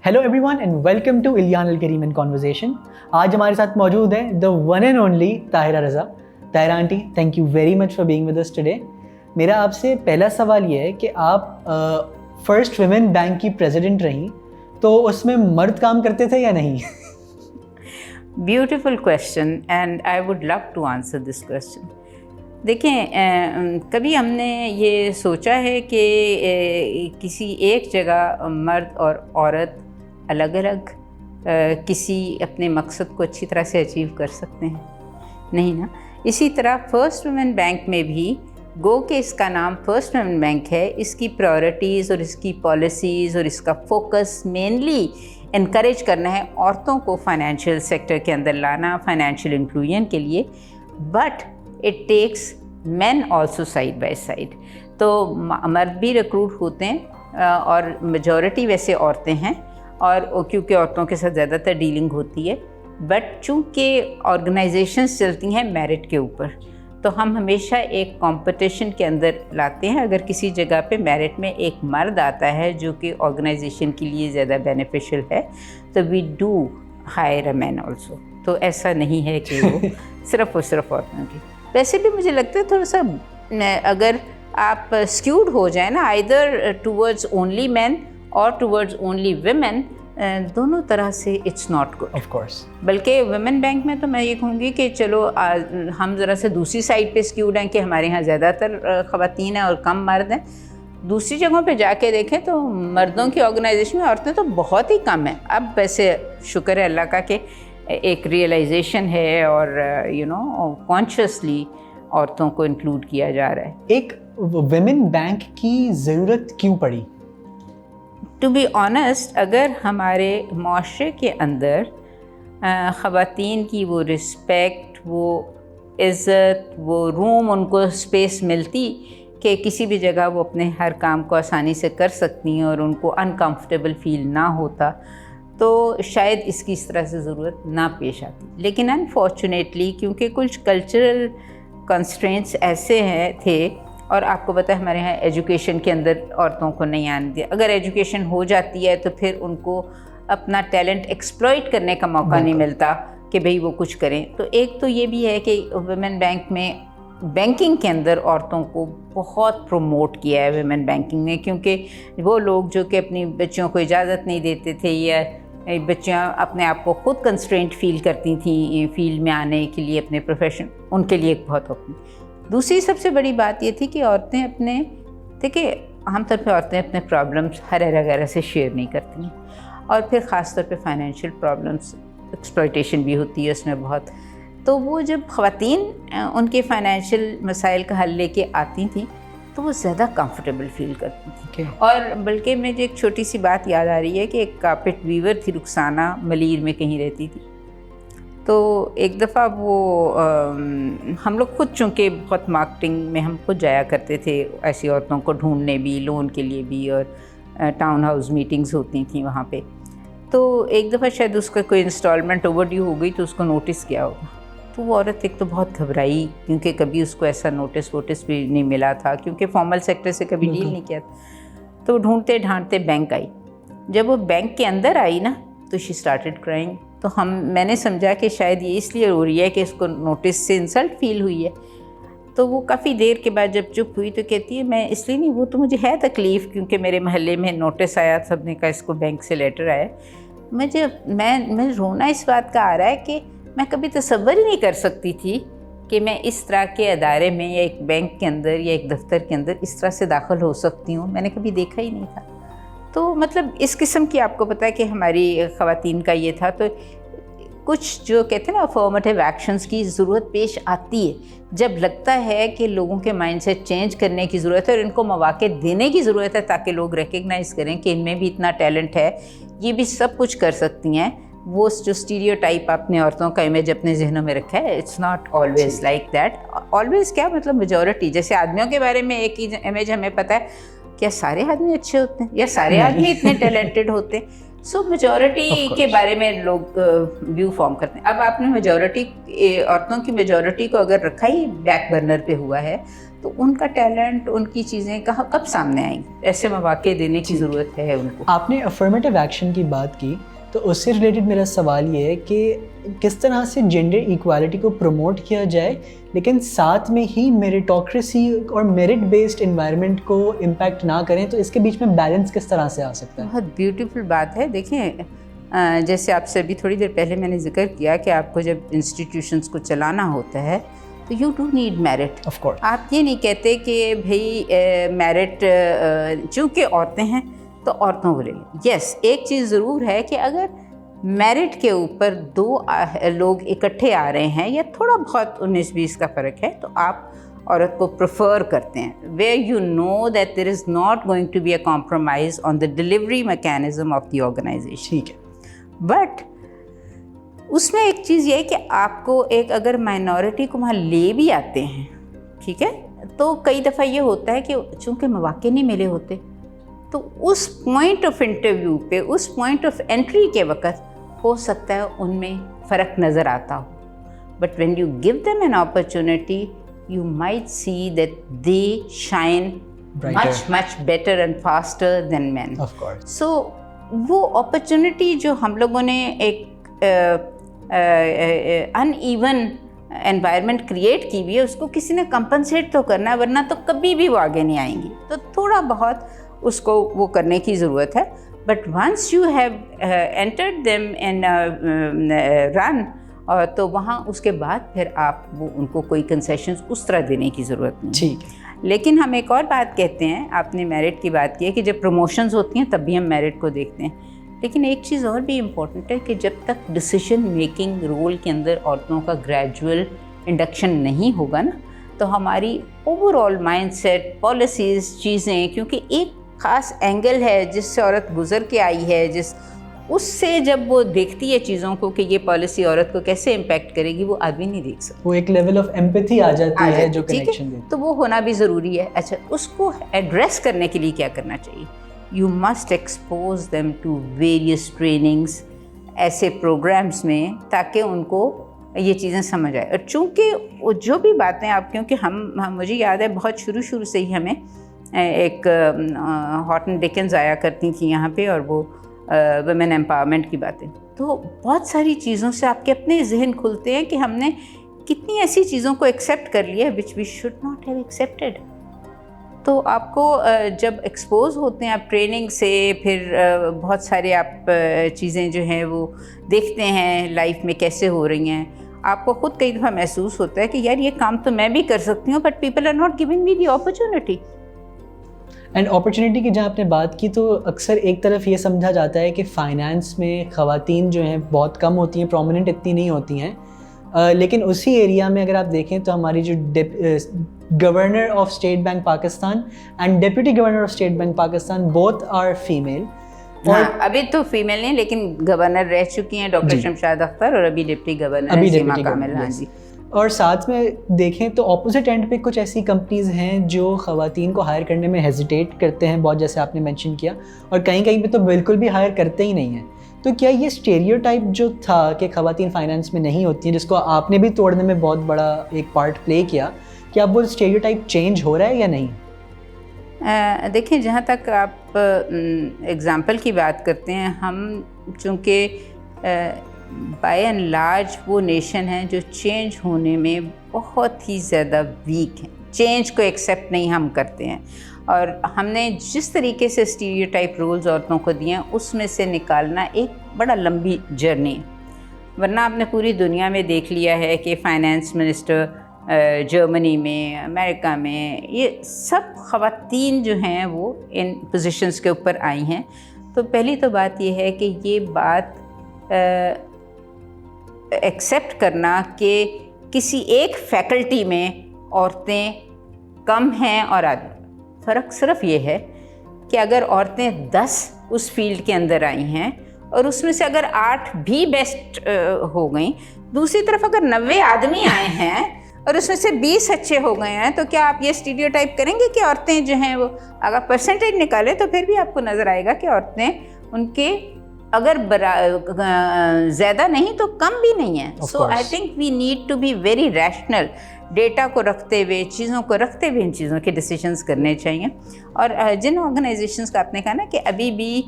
Hello everyone and welcome to الیان الکریم in conversation. آج ہمارے ساتھ موجود ہے the one and only Tahira Raza. Tahira aunty, thank you very much for being with us today. میرا آپ سے پہلا سوال یہ ہے کہ آپ فرسٹ ویمن بینک کی پریزیڈنٹ رہیں، تو اس میں مرد کام کرتے تھے یا نہیں؟ Beautiful question and I would love to answer this question. دیکھیں، کبھی ہم نے یہ سوچا ہے کہ کسی ایک جگہ مرد اور عورت الگ الگ کسی اپنے مقصد کو اچھی طرح سے اچیو کر سکتے ہیں؟ نہیں نا. اسی طرح فرسٹ ویمن بینک میں بھی گو کہ اس کا نام فرسٹ ویمن بینک ہے، اس کی پرائورٹیز اور اس کی پالیسیز اور اس کا فوکس مینلی انکریج کرنا ہے عورتوں کو فائنینشیل سیکٹر کے اندر لانا، فائنینشیل انکلوژن کے لیے. But it takes men also side by side. تو مرد بھی ریکروٹ ہوتے ہیں اور میجورٹی ویسے عورتیں ہیں، اور کیونکہ عورتوں کے ساتھ زیادہ تر ڈیلنگ ہوتی ہے. بٹ چونکہ آرگنائزیشنز چلتی ہیں میرٹ کے اوپر، تو ہم ہمیشہ ایک کمپٹیشن کے اندر لاتے ہیں. اگر کسی جگہ پہ میرٹ میں ایک مرد آتا ہے جو کہ آرگنائزیشن کے لیے زیادہ بینیفیشل ہے، تو we do hire a men also. تو ایسا نہیں ہے کہ وہ صرف اور صرف عورتوں کی. ویسے بھی مجھے لگتا ہے تھوڑا سا اگر آپ اسکیوڈ ہو جائیں نا آئدر ٹورڈز اونلی مین اور ٹورڈز اونلی ویمن، دونوں طرح سے it's not good. Of course. بلکہ ویمن بینک میں تو میں یہ کہوں گی کہ چلو ہم ذرا سے دوسری سائڈ پہ اسکیوڈ ہیں کہ ہمارے یہاں زیادہ تر خواتین ہیں اور کم مرد ہیں. دوسری جگہوں پہ جا کے دیکھیں تو مردوں کی آرگنائزیشن میں عورتیں تو بہت ہی کم ہیں. اب ویسے شکر ہے اللہ کا کہ ایک ریئلائزیشن ہے اور کانشیسلی عورتوں کو انکلوڈ کیا جا رہا ہے. ایک ویمن بینک کی ضرورت کیوں پڑی؟ ٹو بی آنیسٹ، اگر ہمارے معاشرے کے اندر خواتین کی وہ رسپیکٹ، وہ عزت، وہ روم، ان کو اسپیس ملتی کہ کسی بھی جگہ وہ اپنے ہر کام کو آسانی سے کر سکتی ہیں اور ان کو انکمفرٹیبل فیل نہ ہوتا، تو شاید اس کی اس طرح سے ضرورت نہ پیش آتی. لیکن انفارچونیٹلی کیونکہ کچھ کلچرل کنسٹرینٹس ایسے تھے، اور آپ کو پتہ ہے ہمارے یہاں ایجوکیشن کے اندر عورتوں کو نہیں آنے دیا. اگر ایجوکیشن ہو جاتی ہے تو پھر ان کو اپنا ٹیلنٹ ایکسپلائٹ کرنے کا موقع نہیں ملتا کہ بھئی وہ کچھ کریں. تو ایک تو یہ بھی ہے کہ ویمن بینک میں بینکنگ کے اندر عورتوں کو بہت پروموٹ کیا ہے ویمن بینکنگ نے، کیونکہ وہ لوگ جو کہ اپنی بچیوں کو اجازت نہیں دیتے تھے یا بچیاں اپنے آپ کو خود کنسٹرینٹ فیل کرتی تھیں فیلڈ میں آنے کے لیے اپنے پروفیشن، ان کے لیے ایک بہت اوپن. دوسری سب سے بڑی بات یہ تھی کہ عورتیں اپنے، دیکھیں عام طور پہ عورتیں اپنے پرابلمس ہر وغیرہ سے شیئر نہیں کرتی ہیں، اور پھر خاص طور پہ فائنینشیل پرابلمس، ایکسپلائٹیشن بھی ہوتی ہے اس میں بہت. تو وہ جب خواتین ان کے فائنینشیل مسائل کا حل لے کے آتی تھیں تو وہ زیادہ کمفرٹیبل فیل کرتی تھیں. اور بلکہ مجھے ایک چھوٹی سی بات یاد آ رہی ہے کہ ایک کارپیٹ ویور تھی رخسانہ، ملیر میں کہیں رہتی تھی. تو ایک دفعہ وہ ہم لوگ خود چونکہ بہت مارکیٹنگ میں ہم خود جایا کرتے تھے ایسی عورتوں کو ڈھونڈنے بھی، لون کے لیے بھی، اور ٹاؤن ہاؤس میٹنگز ہوتی تھیں وہاں پہ. تو ایک دفعہ شاید اس کا کوئی انسٹالمنٹ اوور ڈیو ہو گئی تو اس کو نوٹس کیا ہوگا. تو وہ عورت ایک تو بہت گھبرائی کیونکہ کبھی اس کو ایسا نوٹس بھی نہیں ملا تھا، کیونکہ فارمل سیکٹر سے کبھی ڈیل نہیں کیا تھا. تو ڈھونڈتے ڈھانڈتے بینک آئی. جب وہ بینک کے اندر آئی نا تو شی اسٹارٹڈ کرائنگ. تو میں نے سمجھا کہ شاید یہ اس لیے ہو رہی ہے کہ اس کو نوٹس سے انسلٹ فیل ہوئی ہے. تو وہ کافی دیر کے بعد جب چپ ہوئی تو کہتی ہے میں اس لیے نہیں، وہ تو مجھے ہے تکلیف کیونکہ میرے محلے میں نوٹس آیا، سب نے کہا اس کو بینک سے لیٹر آیا. میں رونا اس بات کا آ رہا ہے کہ میں کبھی تصور ہی نہیں کر سکتی تھی کہ میں اس طرح کے ادارے میں یا ایک بینک کے اندر یا ایک دفتر کے اندر اس طرح سے داخل ہو سکتی ہوں. میں نے کبھی دیکھا ہی نہیں تھا. تو مطلب اس قسم کی آپ کو پتہ ہے کہ ہماری خواتین کا یہ تھا. تو کچھ جو کہتے ہیں نا افرمیٹیو ایکشنز کی ضرورت پیش آتی ہے جب لگتا ہے کہ لوگوں کے مائنڈ سیٹ چینج کرنے کی ضرورت ہے اور ان کو مواقع دینے کی ضرورت ہے تاکہ لوگ ریکگنائز کریں کہ ان میں بھی اتنا ٹیلنٹ ہے، یہ بھی سب کچھ کر سکتی ہیں. وہ جو اسٹیریو ٹائپ اپنے عورتوں کا امیج اپنے ذہنوں میں رکھا ہے، it's not always like that. Always کیا مطلب میجورٹی، جیسے آدمیوں کے بارے میں ایک ہی امیج ہمیں پتہ ہے، کیا سارے آدمی اچھے ہوتے ہیں یا سارے آدمی اتنے ٹیلنٹڈ ہوتے ہیں؟ سو میجورٹی کے بارے میں لوگ ویو فارم کرتے ہیں. اب آپ نے میجورٹی عورتوں کی میجورٹی کو اگر رکھا ہی بیک برنر پہ ہوا ہے تو ان کا ٹیلنٹ, ان کی چیزیں کب سامنے آئیں گی؟ ایسے مواقع دینے کی ضرورت ہے ان کو. آپ نے افرمیٹیو ایکشن کی بات کی تو اس سے ریلیٹڈ میرا سوال یہ ہے کہ کس طرح سے جینڈر ایکوالٹی کو پروموٹ کیا جائے لیکن ساتھ میں ہی میریٹوکریسی اور میرٹ بیسڈ انوائرمنٹ کو امپیکٹ نہ کریں, تو اس کے بیچ میں بیلنس کس طرح سے آ سکتا ہے؟ بہت بیوٹیفل بات ہے. دیکھیں جیسے آپ سے ابھی تھوڑی دیر پہلے میں نے ذکر کیا کہ آپ کو جب انسٹیٹیوشنس کو چلانا ہوتا ہے تو you do need merit. Of course آپ یہ نہیں کہتے کہ بھئی میرٹ چونکہ عورتیں ہیں تو عورتوں کو لے لیں. یس, ایک چیز ضرور ہے کہ اگر میرٹ کے اوپر 2 لوگ اکٹھے آ رہے ہیں یا تھوڑا بہت 19-20 کا فرق ہے تو آپ عورت کو پریفر کرتے ہیں, where you know that there is not going to be a compromise on the delivery mechanism of the organisation. ٹھیک ہے, بٹ اس میں ایک چیز یہ ہے کہ آپ کو ایک اگر مائنورٹی کو وہاں لے بھی آتے ہیں, ٹھیک ہے, تو کئی دفعہ یہ ہوتا ہے کہ چونکہ مواقع نہیں ملے ہوتے تو اس پوائنٹ آف انٹرویو پہ, اس پوائنٹ آف انٹری کے وقت ہو سکتا ہے ان میں فرق نظر آتا ہو. But when you give them an opportunity you might see that they shine much better and faster than men. of course. So وہ اپرچونٹی جو ہم لوگوں نے ایک ان ایون انوائرمنٹ کریٹ کی ہوئی ہے اس کو کسی نے کمپنسیٹ تو کرنا ہے, ورنہ تو کبھی بھی وہ آگے نہیں آئیں گی. تو تھوڑا بہت اس کو وہ کرنے کی ضرورت ہے. But once you have entered them in run تو وہاں اس کے بعد پھر آپ وہ ان کو کوئی کنسیشنز اس طرح دینے کی ضرورت نہیں. ٹھیک ہے, لیکن ہم ایک اور بات کہتے ہیں, آپ نے میرٹ کی بات کی ہے کہ جب پروموشنز ہوتی ہیں تب بھی ہم میرٹ کو دیکھتے ہیں. لیکن ایک چیز اور بھی امپورٹنٹ ہے کہ جب تک ڈیسیژن میکنگ رول کے اندر عورتوں کا گریجول انڈکشن نہیں ہوگا نا, تو ہماری overall mindset, policies, چیزیں, کیونکہ ایک خاص اینگل ہے جس سے عورت گزر کے آئی ہے, اس سے جب وہ دیکھتی ہے چیزوں کو کہ یہ پالیسی عورت کو کیسے امپیکٹ کرے گی, وہ آدمی نہیں دیکھ سکتا. وہ ایک لیول آف ایمپیتھی آ جاتی ہے جو کنیکشن دیتی ہے, تو وہ ہونا بھی ضروری ہے. اچھا, اس کو ایڈریس کرنے کے لیے کیا کرنا چاہیے؟ You must expose them to various trainings, ایسے پروگرامس میں, تاکہ ان کو یہ چیزیں سمجھ آئے. اور چونکہ وہ جو بھی باتیں آپ, کیونکہ مجھے یاد ہے بہت شروع سے ہی ہمیں ایک ہارٹن ڈیکنز آیا کرتی تھیں یہاں پہ, اور وہ ویمن امپاورمنٹ کی باتیں, تو بہت ساری چیزوں سے آپ کے اپنے ذہن کھلتے ہیں کہ ہم نے کتنی ایسی چیزوں کو ایکسیپٹ کر لیا ہے which we should not have accepted. تو آپ کو جب ایکسپوز ہوتے ہیں آپ ٹریننگ سے, پھر بہت سارے آپ چیزیں جو ہیں وہ دیکھتے ہیں لائف میں کیسے ہو رہی ہیں, آپ کو خود کئی دفعہ محسوس ہوتا ہے کہ یار یہ کام تو میں بھی کر سکتی ہوں, but people are not giving me the opportunity. And opportunity کی جہاں آپ نے بات کی تو اکثر ایک طرف یہ سمجھا جاتا ہے کہ فائنانس میں خواتین جو ہیں بہت کم ہوتی ہیں, پرومیننٹ اتنی نہیں ہوتی ہیں, لیکن اسی ایریا میں اگر آپ دیکھیں تو ہماری جو governor of State Bank Pakistan and deputy governor of State Bank Pakistan both are female. ہاں, ابھی تو فیمیل نہیں لیکن گورنر رہ چکی ہیں ڈاکٹر شمشاد اختر, اور ابھی ڈپٹی گورنر سیما کامل. ہاں جی. اور ساتھ میں دیکھیں تو اپوزٹ اینڈ پہ کچھ ایسی کمپنیز ہیں جو خواتین کو ہائر کرنے میں ہیزیٹیٹ کرتے ہیں بہت, جیسے آپ نے مینشن کیا, اور کہیں کہیں پہ تو بالکل بھی ہائر کرتے ہی نہیں ہیں. تو کیا یہ اسٹیریوٹائپ جو تھا کہ خواتین فائنانس میں نہیں ہوتی ہیں, جس کو آپ نے بھی توڑنے میں بہت بڑا ایک پارٹ پلے کیا, کیا اب وہ اسٹیریوٹائپ چینج ہو رہا ہے یا نہیں؟ دیکھیں, جہاں تک آپ اگزامپل کی بات کرتے ہیں, ہم چونکہ بائی اینڈ لارج وہ نیشن ہیں جو چینج ہونے میں بہت ہی زیادہ ویک ہیں, چینج کو ایکسیپٹ نہیں ہم کرتے ہیں, اور ہم نے جس طریقے سے اسٹیریوٹائپ رولز عورتوں کو دیے ہیں اس میں سے نکالنا ایک بڑا لمبی جرنی ہے. ورنہ آپ نے پوری دنیا میں دیکھ لیا ہے کہ فائنانس منسٹر جرمنی میں, امریکہ میں, یہ سب خواتین جو ہیں وہ ان پوزیشنز کے اوپر آئی ہیں. تو پہلی تو بات یہ ہے کہ یہ بات ایکسیپٹ کرنا کہ کسی ایک فیکلٹی میں عورتیں کم ہیں اور آدمی, فرق صرف یہ ہے کہ اگر عورتیں 10 اس فیلڈ کے اندر آئی ہیں اور اس میں سے اگر 8 بھی بیسٹ ہو گئیں, دوسری طرف اگر 90 آدمی آئے ہیں اور اس میں سے 20 اچھے ہو گئے ہیں, تو کیا آپ یہ اسٹیریوٹائپ کریں گے کہ عورتیں جو ہیں وہ, اگر پرسنٹیج نکالیں تو پھر بھی آپ کو نظر آئے گا کہ عورتیں ان کے اگر زیادہ نہیں تو کم بھی نہیں ہے. So I think we need to be very rational. Data کو رکھتے ہوئے, چیزوں کو رکھتے ہوئے ان چیزوں کے ڈیسیشنز کرنے چاہیے. اور جن آرگنائزیشنز کا آپ نے کہا نا کہ ابھی بھی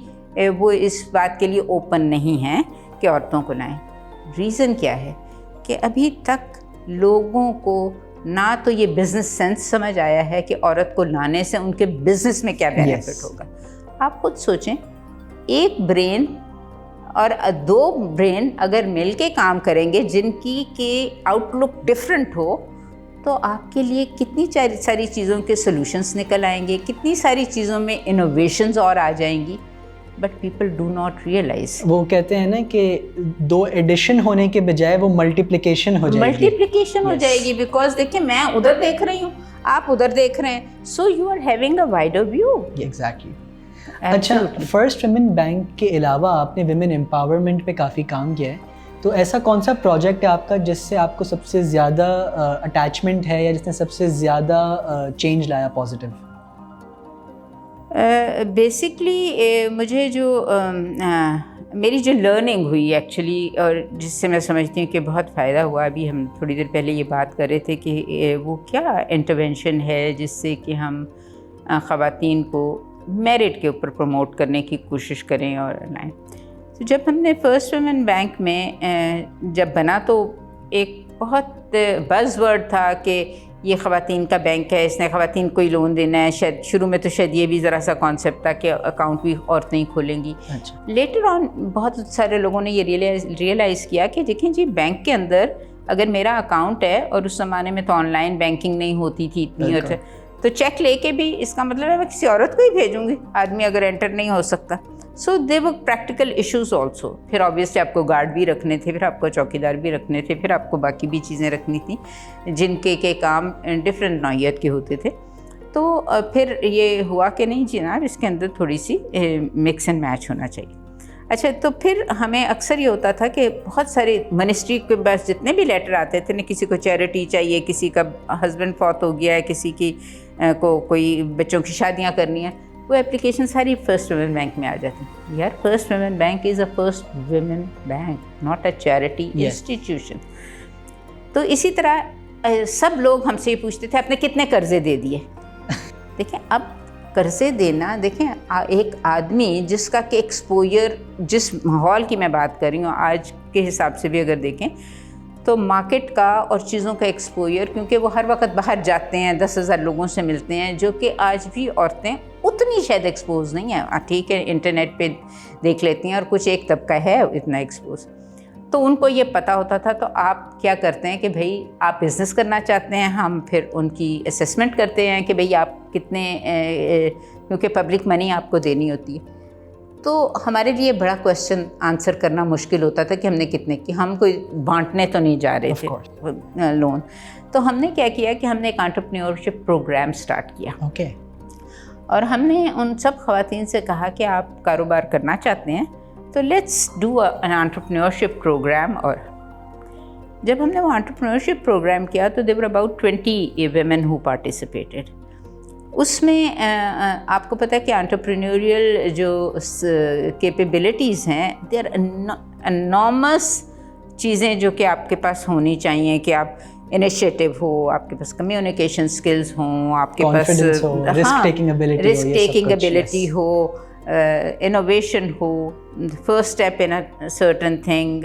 وہ اس بات کے لیے اوپن نہیں ہیں کہ عورتوں کو لائیں, ریزن کیا ہے کہ ابھی تک لوگوں کو نہ تو یہ بزنس سینس سمجھ آیا ہے کہ عورت کو لانے سے ان کے بزنس میں کیا بینیفٹ ہوگا. آپ خود سوچیں, ایک برین اور 2 برین اگر مل کے کام کریں گے جن کی کہ آؤٹ لک ڈفرینٹ ہو, تو آپ کے لیے کتنی ساری چیزوں کے سلوشنس نکل آئیں گے, کتنی ساری چیزوں میں انوویشنز اور آ جائیں گی. But people do not realise. وہ کہتے ہیں نا کہ 2 ایڈیشن ہونے کے بجائے وہ ملٹیپلیکیشن ہو جائے گی. ملٹیپلیکیشن ہو جائے گی, بیکاز دیکھیں میں ادھر دیکھ رہی ہوں, آپ ادھر دیکھ رہے ہیں, so you are having a wider view. Exactly. اچھا, فرسٹ ویمن بینک کے علاوہ آپ نے ویمن امپاورمنٹ پہ کافی کام کیا ہے, تو ایسا کون سا پروجیکٹ ہے آپ کا جس سے آپ کو سب سے زیادہ اٹیچمنٹ ہے یا جس نے سب سے زیادہ چینج لایا پازیٹیو؟ بیسکلی مجھے جو میری جو لرننگ ہوئی ایکچولی, اور جس سے میں سمجھتی ہوں کہ بہت فائدہ ہوا, ابھی ہم تھوڑی دیر پہلے یہ بات کر رہے تھے کہ وہ کیا انٹرونشن ہے جس سے کہ ہم خواتین کو میرٹ کے اوپر پروموٹ کرنے کی کوشش کریں اور لائیں. تو جب ہم نے فرسٹ ویمن بینک میں جب بنا تو ایک بہت بز ورڈ تھا کہ یہ خواتین کا بینک ہے, اس نے خواتین کو ہی لون دینا ہے. شاید شروع میں تو شاید یہ بھی ذرا سا کانسیپٹ تھا کہ اکاؤنٹ بھی عورتیں ہی کھولیں گی. لیٹر آن بہت سارے لوگوں نے یہ ریئلائز کیا کہ دیکھیں جی, بینک کے اندر اگر میرا اکاؤنٹ ہے, اور اس زمانے میں تو آن لائن بینکنگ نہیں ہوتی تھی اتنی, تو چیک لے کے بھی اس کا مطلب ہے میں کسی عورت کو ہی بھیجوں گی, آدمی اگر انٹر نہیں ہو سکتا. سو دے ور پریکٹیکل ایشوز آلسو. پھر آبویسلی آپ کو گارڈ بھی رکھنے تھے, پھر آپ کو چوکیدار بھی رکھنے تھے, پھر آپ کو باقی بھی چیزیں رکھنی تھیں جن کے کام ڈفرینٹ نوعیت کے ہوتے تھے. تو پھر یہ ہوا کہ نہیں جناب, اس کے اندر تھوڑی سی مکس اینڈ میچ ہونا چاہیے. اچھا, تو پھر ہمیں اکثر یہ ہوتا تھا کہ بہت سارے منسٹری کے پاس جتنے بھی لیٹر آتے تھے نا, کسی کو چیریٹی چاہیے, کسی کا ہسبینڈ فوت ہو گیا ہے, کسی کی کو کوئی بچوں کی شادیاں کرنی ہیں, وہ اپلیکیشن ساری فرسٹ ویمن بینک میں آ جاتی ہیں. یار first women bank is a first women bank, not a charity institution. تو اسی طرح سب لوگ ہم سے یہ پوچھتے تھے آپ نے کتنے قرضے دے دیے. دیکھیں اب قرضے دینا, دیکھیں ایک آدمی جس کا کہ ایکسپوجر, جس ماحول کی میں بات کر رہی ہوں آج کے حساب سے بھی اگر دیکھیں تو مارکیٹ کا اور چیزوں کا ایکسپوجر, کیونکہ وہ ہر وقت باہر جاتے ہیں, 10,000 لوگوں سے ملتے ہیں, جو کہ آج بھی عورتیں اتنی شاید ایکسپوز نہیں ہیں. ٹھیک ہے انٹرنیٹ پہ دیکھ لیتی ہیں اور کچھ ایک طبقہ ہے اتنا ایکسپوز, تو ان کو یہ پتہ ہوتا تھا. تو آپ کیا کرتے ہیں کہ بھائی آپ بزنس کرنا چاہتے ہیں, ہم پھر ان کی اسیسمنٹ کرتے ہیں کہ بھئی آپ کتنے, کیونکہ پبلک منی آپ کو دینی ہوتی ہے. تو ہمارے لیے بڑا کویشچن آنسر کرنا مشکل ہوتا تھا کہ ہم نے کتنے کی, ہم کوئی بانٹنے تو نہیں جا رہے تھے لون. تو ہم نے کیا کیا کہ ہم نے ایک انٹرپرینیورشپ پروگرام سٹارٹ کیا. اور ہم نے ان سب خواتین سے کہا کہ آپ کاروبار کرنا چاہتے ہیں تو let's do an entrepreneurship programme. اور جب ہم نے وہ انٹرپرینیورشپ پروگرام کیا تو there were about 20 women who participated. اس میں آپ کو پتہ ہے کہ انٹرپرینیوریل جو کیپیبلٹیز ہیں, دے آر انارمس چیزیں جو کہ آپ کے پاس ہونی چاہیے, کہ آپ انیشیٹو ہو, آپ کے پاس کمیونیکیشن سکلز ہوں, آپ کے پاس رسک ٹیکنگ ابیلٹی ہو, انوویشن ہو, first step in a certain thing,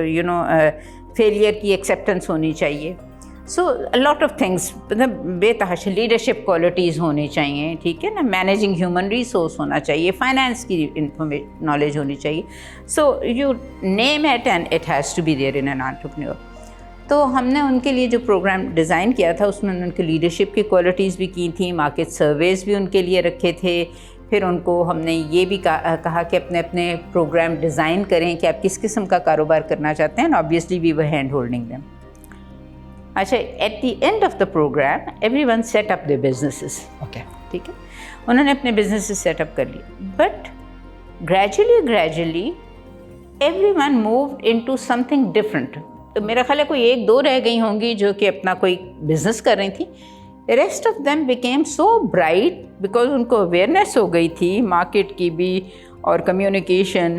you know failure کی ایکسیپٹنس ہونی چاہیے. سو لاٹ آف تھنگس, مطلب بے تحاشا لیڈرشپ کوالٹیز ہونی چاہیے, ٹھیک ہے نا, مینیجنگ ہیومن ریسورس ہونا چاہیے, فائنانس کی نالج ہونی چاہیے. So you name it and it has to be there in an entrepreneur. تو ہم نے ان کے لیے جو پروگرام ڈیزائن کیا تھا اس میں ان کی لیڈرشپ کی کوالٹیز بھی کی تھیں, مارکیٹ سرویز بھی ان کے لیے رکھے تھے. پھر ان کو ہم نے یہ بھی کہا کہ اپنے اپنے پروگرام ڈیزائن کریں کہ آپ کس قسم کا کاروبار کرنا چاہتے ہیں, and obviously we were hand holding them. اچھا, at the end of the programme everyone set up they businesses. ٹھیک ہے, انہوں نے اپنے بزنسز سیٹ اپ کر لیے. But gradually everyone moved into something different. تو میرا خیال ہے کوئی 1-2 رہ گئی ہوں گی جو کہ اپنا کوئی بزنس کر رہی تھیں. Rest of them became so bright because ان کو اویئرنیس ہو گئی تھی مارکیٹ کی بھی اور communication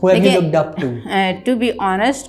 Who have you looked up to? To be honest,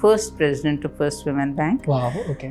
first president of First Women Bank. Wow, okay.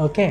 Okay.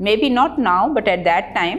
maybe not now but at that time,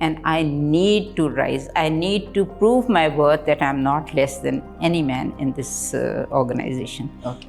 and I need to rise. I need to prove my worth that I'm not less than any man in this organization. Okay.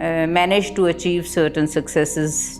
I managed to achieve certain successes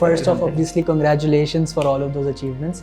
first off, obviously congratulations for all of those achievements.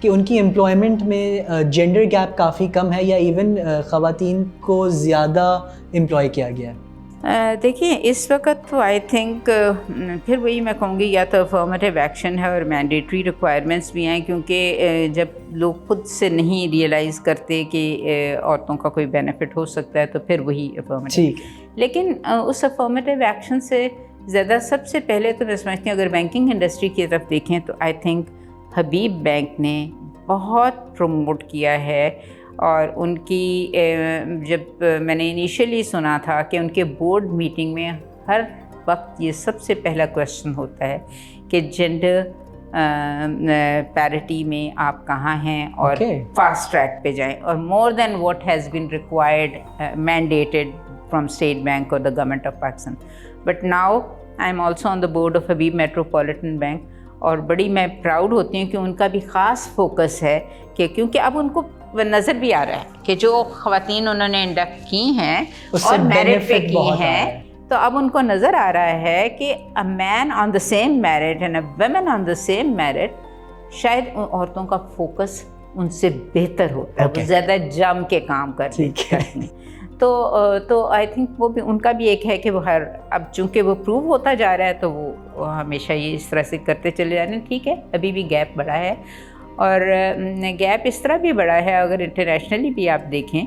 کہ ان کی employment میں gender gap کافی کم ہے یا even خواتین کو زیادہ employee کیا گیا ہے؟ دیکھیں اس وقت تو آئی تھنک پھر وہی میں کہوں گی، یا تو افرمیٹیو ایکشن ہے اور مینڈیٹری ریکوائرمنٹس بھی ہیں، کیونکہ جب لوگ خود سے نہیں ریئلائز کرتے کہ عورتوں کا کوئی بینیفٹ ہو سکتا ہے تو پھر وہی افرمیٹیو. لیکن اس افرمیٹیو ایکشن سے زیادہ سب سے پہلے تو میں سمجھتی ہوں اگر بینکنگ انڈسٹری کی طرف دیکھیں تو آئی تھنک حبیب بینک نے بہت پروموٹ کیا ہے. اور ان کی جب میں نے انیشیلی سنا تھا کہ ان کے بورڈ میٹنگ میں ہر وقت یہ سب سے پہلا کویشچن ہوتا ہے کہ جینڈر پیرٹی میں آپ کہاں ہیں اور فاسٹ ٹریک پہ جائیں، اور more than what has been required mandated from state bank اور the government of Pakistan. But now I am also on the board of Habib metropolitan bank, اور بڑی میں پراؤڈ ہوتی ہوں کہ ان کا بھی خاص فوکس ہے کہ کیونکہ اب ان کو نظر بھی آ رہا ہے کہ جو خواتین انہوں نے انڈکٹ کی ہیں اور میرٹ پہ کی ہیں، تو اب ان کو نظر آ رہا ہے کہ a man on the same merit and a woman on the same merit, شاید عورتوں کا فوکس ان سے بہتر ہوتا ہے، وہ زیادہ جم کے کام کرتے ہیں. تو آئی تھنک وہ بھی ان کا بھی ایک ہے کہ وہ اب چونکہ وہ پروو ہوتا جا رہا ہے تو وہ ہمیشہ یہ اس طرح سے کرتے چلے جا رہے ہیں. ٹھیک ہے، ابھی بھی گیپ بڑا ہے، اور گیپ اس طرح بھی بڑا ہے اگر انٹرنیشنلی بھی آپ دیکھیں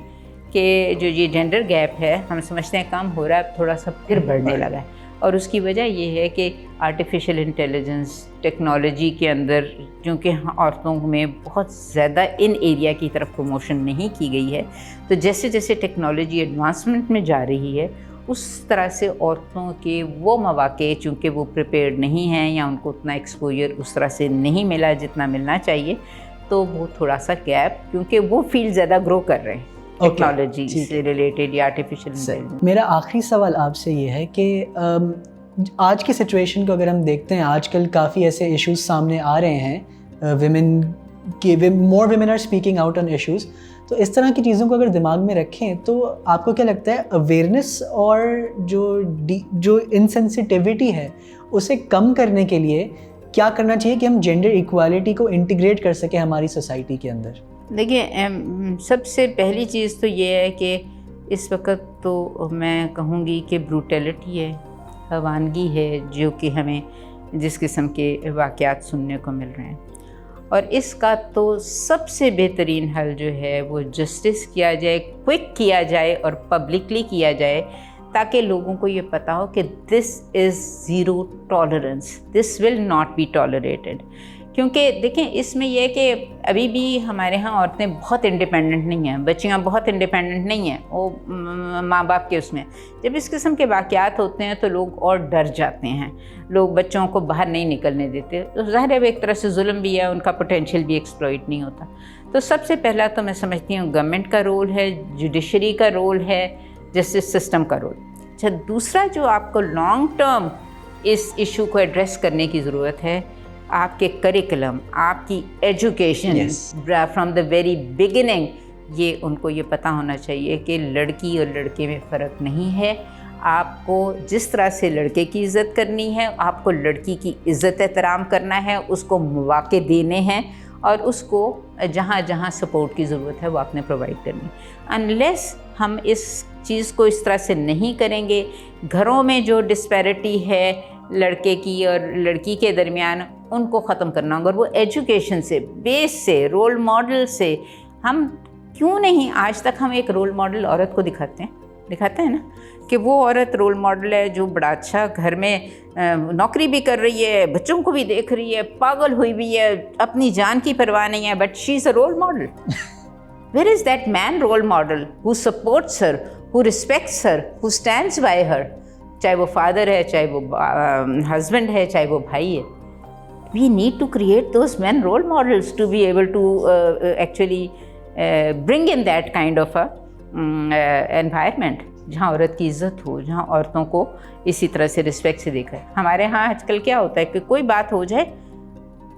کہ جو یہ جینڈر گیپ ہے ہم سمجھتے ہیں کم ہو رہا ہے، اب تھوڑا سا پھر بڑھنے لگا ہے. اور اس کی وجہ یہ ہے کہ آرٹیفیشل انٹیلیجنس ٹیکنالوجی کے اندر چونکہ عورتوں میں بہت زیادہ ان ایریا کی طرف پروموشن نہیں کی گئی ہے، تو جیسے جیسے ٹیکنالوجی ایڈوانسمنٹ میں جا رہی ہے اس طرح سے عورتوں کے وہ مواقع چونکہ وہ پریپیئرڈ نہیں ہیں یا ان کو اتنا ایکسپوجر اس طرح سے نہیں ملا جتنا ملنا چاہیے، تو وہ تھوڑا سا گیپ، کیونکہ وہ فیلڈ زیادہ گرو کر رہے ہیں ٹیکنالوجی سے ریلیٹڈ یا آرٹیفیشل انٹیلیجنس. میرا آخری سوال آپ سے یہ ہے کہ آج کی سچویشن کو اگر ہم دیکھتے ہیں، آج کل کافی ایسے ایشوز سامنے آ رہے ہیں، ویمن کی more women are speaking out on issues, تو اس طرح کی چیزوں کو اگر دماغ میں رکھیں تو آپ کو کیا لگتا ہے اویئرنیس اور جو انسینسٹیوٹی ہے اسے کم کرنے کے لیے کیا کرنا چاہیے کہ ہم جینڈر ایکوالٹی کو انٹیگریٹ کر سکیں ہماری سوسائٹی کے اندر؟ دیکھیے سب سے پہلی چیز تو یہ ہے کہ اس وقت تو میں کہوں گی کہ بروٹیلٹی ہے، حیوانگی ہے جو کہ ہمیں جس قسم کے واقعات سننے کو مل رہے ہیں، اور اس کا تو سب سے بہترین حل جو ہے وہ جسٹس کیا جائے، کوئک کیا جائے اور پبلکلی کیا جائے، تاکہ لوگوں کو یہ پتہ ہو کہ this is zero tolerance, this will not be tolerated. کیونکہ دیکھیں اس میں یہ ہے کہ ابھی بھی ہمارے ہاں عورتیں بہت انڈیپینڈنٹ نہیں ہیں، بچیاں بہت انڈیپینڈنٹ نہیں ہیں، وہ ماں باپ کے اس میں. جب اس قسم کے واقعات ہوتے ہیں تو لوگ اور ڈر جاتے ہیں، لوگ بچوں کو باہر نہیں نکلنے دیتے. تو ظاہر ہے وہ ایک طرح سے ظلم بھی ہے، ان کا پوٹینشیل بھی ایکسپلوئٹ نہیں ہوتا. تو سب سے پہلا تو میں سمجھتی ہوں گورنمنٹ کا رول ہے، جوڈیشری کا رول ہے، جسٹس سسٹم کا رول. اچھا، دوسرا جو آپ کو لانگ ٹرم اس ایشو کو ایڈریس کرنے کی ضرورت ہے، آپ کے کریکولم، آپ کی education from the very beginning, یہ ان کو یہ پتہ ہونا چاہیے کہ لڑکی اور لڑکے میں فرق نہیں ہے. آپ کو جس طرح سے لڑکے کی عزت کرنی ہے، آپ کو لڑکی کی عزت احترام کرنا ہے، اس کو مواقع دینے ہیں، اور اس کو جہاں جہاں سپورٹ کی ضرورت ہے وہ آپ نے پرووائڈ کرنی. انلیس ہم اس چیز کو اس طرح سے نہیں کریں گے، گھروں میں جو ڈسپیرٹی ہے لڑکے کی اور لڑکی کے درمیان، ان کو ختم کرنا ہوگا. اور وہ ایجوکیشن سے، بیس سے، رول ماڈل سے. ہم کیوں نہیں آج تک ہم ایک رول ماڈل عورت کو دکھاتے ہیں نا، کہ وہ عورت رول ماڈل ہے جو بڑا اچھا گھر میں نوکری بھی کر رہی ہے، بچوں کو بھی دیکھ رہی ہے، پاگل ہوئی بھی ہے، اپنی جان کی پرواہ نہیں ہے، but she is a role model. Where is that man role model who supports her, who respects her, who stands by her, چاہے وہ فادر ہے، چاہے وہ ہسبینڈ ہے، چاہے وہ بھائی ہے. We need to create those men role models to be able to actually bring in that kind of a environment جہاں عورت کی عزت ہو، جہاں عورتوں کو اسی طرح سے رسپیکٹ سے دیکھا ہے. ہمارے ہاں آج کل کیا ہوتا ہے کہ کوئی بات ہو جائے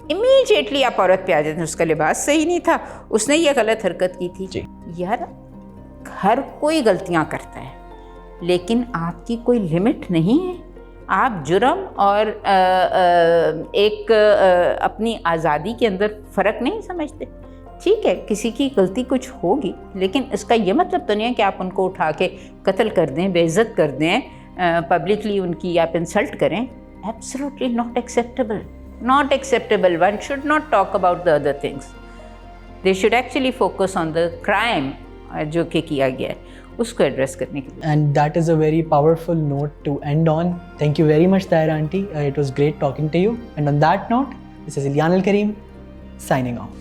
امیجیٹلی آپ عورت پہ آ جاتے ہیں، اس کا لباس صحیح نہیں تھا، اس نے یہ غلط حرکت کی تھی. یار ہر کوئی غلطیاں کرتا ہے، لیکن آپ کی کوئی لمٹ نہیں ہے. آپ جرم اور ایک اپنی آزادی کے اندر فرق نہیں سمجھتے؟ ٹھیک ہے کسی کی غلطی کچھ ہوگی، لیکن اس کا یہ مطلب تو نہیں ہے کہ آپ ان کو اٹھا کے قتل کر دیں، بے عزت کر دیں، پبلکلی ان کی آپ انسلٹ کریں. Absolutely not acceptable, not acceptable. One should not talk about the other things. They should actually focus on the crime جو کہ کیا گیا ہے، اس کو ایڈریس کرنے کے لیے. And that is a very powerful note to end on. Thank you very much, Tahira Aunty. It was great talking to you. And on that note, this is Ilyan Al Kareem signing off.